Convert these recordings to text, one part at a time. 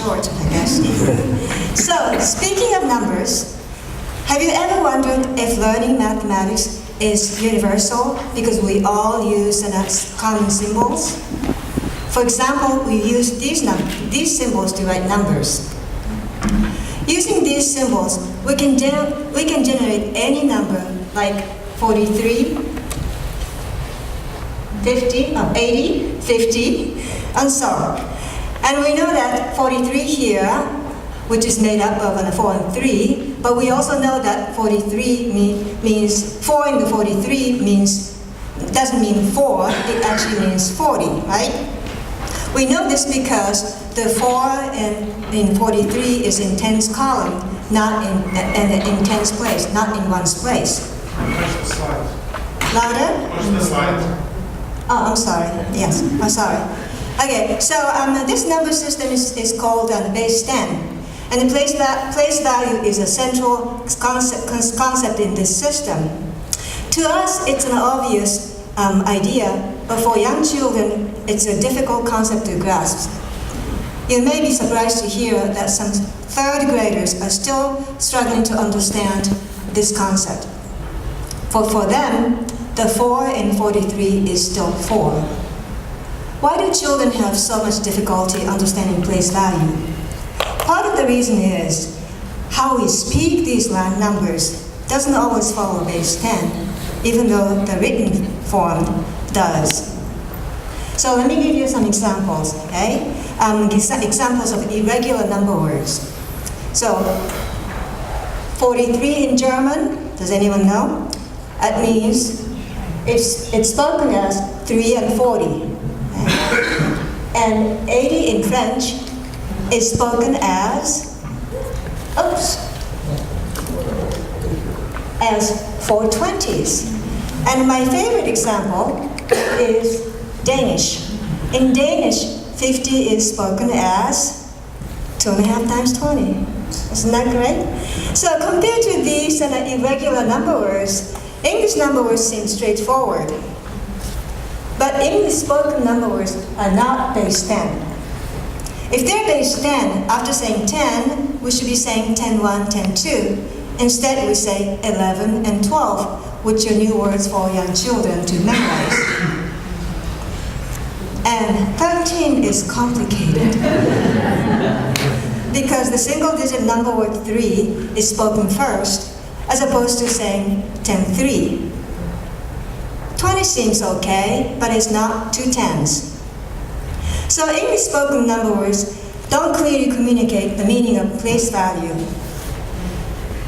short, I guess. So, speaking of numbers, have you ever wondered if learning mathematics is universal because we all use common symbols? For example, we use these symbols to write numbers. Using these symbols, we can generate any number like 43, 50, 80, 50, and so on. And we know that 43 here, which is made up of a 4 and 3, but we also know that 43 means 4 in the 43 doesn't mean 4, it actually means 40, right? We know this because the 4 in 43 is in tens column, not in tens place, not in ones place. Push the slide. Louder? Push the slide. Oh, I'm sorry. Yes, I'm sorry. Okay, so this number system is called base 10. And the place value is a central concept in this system. To us, it's an obvious idea, but for young children, it's a difficult concept to grasp. You may be surprised to hear that some third graders are still struggling to understand this concept. For them, the 4 in 43 is still 4. Why do children have so much difficulty understanding place value? Part of the reason is how we speak these numbers doesn't always follow base 10, even though the written form does. So let me give you some examples, okay? Examples of irregular number words. So 43 in German, does anyone know? That means it's spoken as 3 and 40. Okay? And 80 in French is spoken as 420s. And my favorite example is Danish. In Danish, 50 is spoken as 2.5 times 20. Isn't that great? So compared to these irregular number words, English number words seem straightforward. But English spoken number words are not base 10. If they're base 10, after saying 10, we should be saying 10, 1, 10, 2. Instead, we say 11 and 12, which are new words for young children to memorize. And 13 is complicated. Because the single-digit number word 3 is spoken first, as opposed to saying 10-3. 20 seems okay, but it's not 2 tens. So English spoken number words don't clearly communicate the meaning of place value.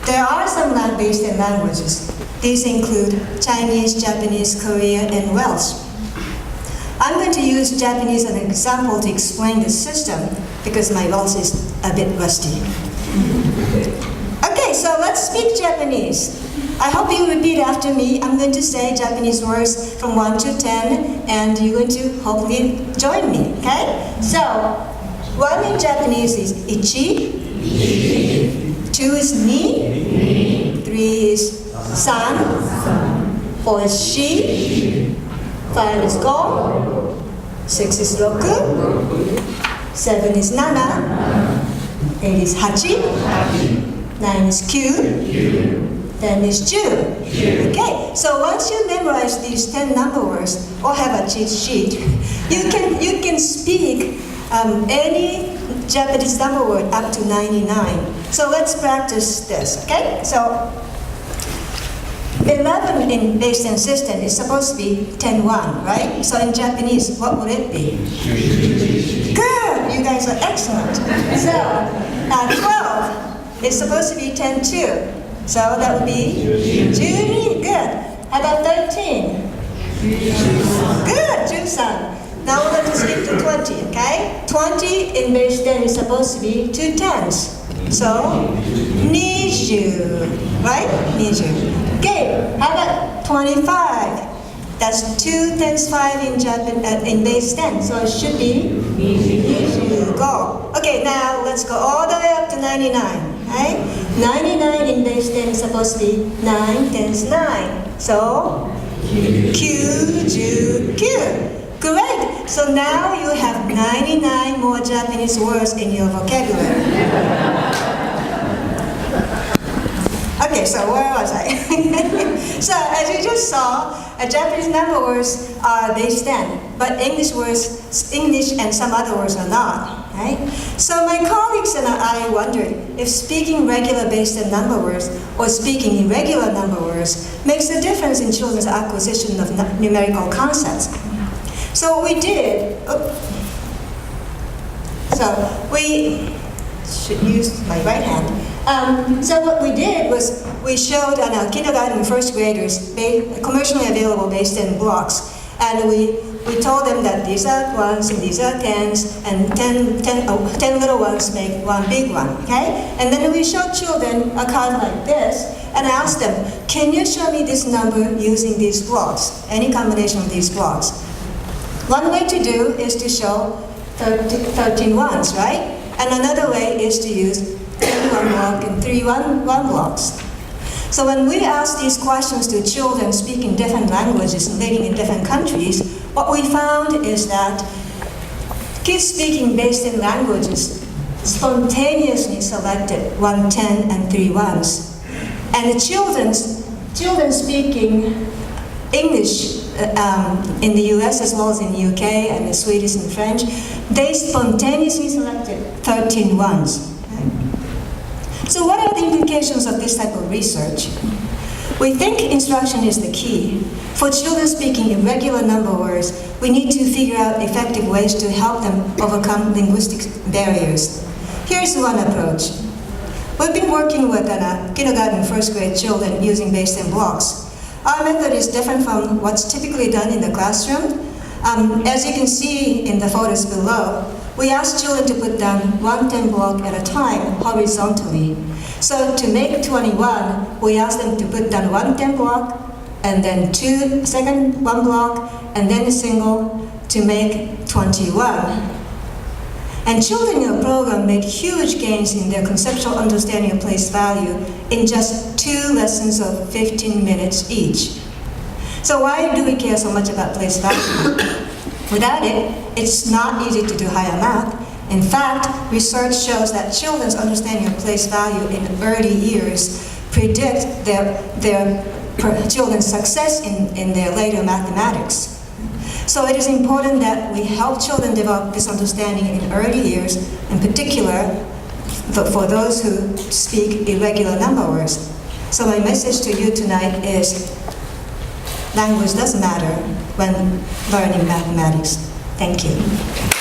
There are some land-based languages. These include Chinese, Japanese, Korean, and Welsh. I'm going to use Japanese as an example to explain this system because my Welsh is a bit rusty. Okay, so let's speak Japanese. I hope you repeat after me. I'm going to say Japanese words from 1 to 10, and you're going to hopefully join me, okay? So, 1 in Japanese is ichi, 2 is ni, 3 is san, 4 is shi, 5 is go, 6 is roku, 7 is nana, 8 is hachi, 9 is kyu, 10 is ju. Okay, so once you memorize these 10 number words or have a cheat sheet, you can speak any Japanese number word up to 99. So let's practice this, okay? So 11 in base 10 system is supposed to be 10-1, right? So in Japanese, what would it be? Good, you guys are excellent. So 12 is supposed to be 10-2. So that would be Juni, good. How about 13? Good, Jusan. Now we're going to skip to 20, okay? 20 in base 10 is supposed to be 2 tens. So, niju, right? Niju. Okay, how about 25? That's 2 times 5 in base 10, so it should be niju, go. Okay, now let's go all the way up to 99. Right? 99 in base 10 is supposed to be 9 times 9. So, Q, Ju, Q. Great! So now you have 99 more Japanese words in your vocabulary. Okay, so where was I? So as you just saw, Japanese number words are base 10, but English and some other words are not, right? So my colleagues and I wondered if speaking regular base 10 number words or speaking irregular number words makes a difference in children's acquisition of numerical concepts. So what we did, so we should use my right hand. So what we did was we showed on our kindergarten and first graders commercially available base 10 blocks, and we told them that these are ones and these are tens, and 10 little ones make one big one, okay? And then we showed children a card like this, and I asked them, can you show me this number using these blocks, any combination of these blocks? One way to do is to show 13 ones, right? And another way is to use 3 1 block and 3 1 blocks. So when we ask these questions to children speaking different languages and living in different countries, what we found is that kids speaking base 10 languages spontaneously selected 1 10 and 3 1s. And the children speaking English in the US as well as in the UK and the Swedish and French, they spontaneously selected 13 ones. So what are the implications of this type of research? We think instruction is the key. For children speaking irregular number words, we need to figure out effective ways to help them overcome linguistic barriers. Here's one approach. We've been working with kindergarten and first grade children using base 10 blocks. Our method is different from what's typically done in the classroom. As you can see in the photos below, we ask children to put down 1 10 block at a time, horizontally. So to make 21, we ask them to put down 1 10 block, and then second 1 block, and then a single to make 21. And children in the program made huge gains in their conceptual understanding of place value in just 2 lessons of 15 minutes each. So why do we care so much about place value? Without it, it's not easy to do higher math. In fact, research shows that children's understanding of place value in early years predict their children's success in their later mathematics. So it is important that we help children develop this understanding in early years, in particular for those who speak irregular number words. So my message to you tonight is language does matter when learning mathematics. Thank you.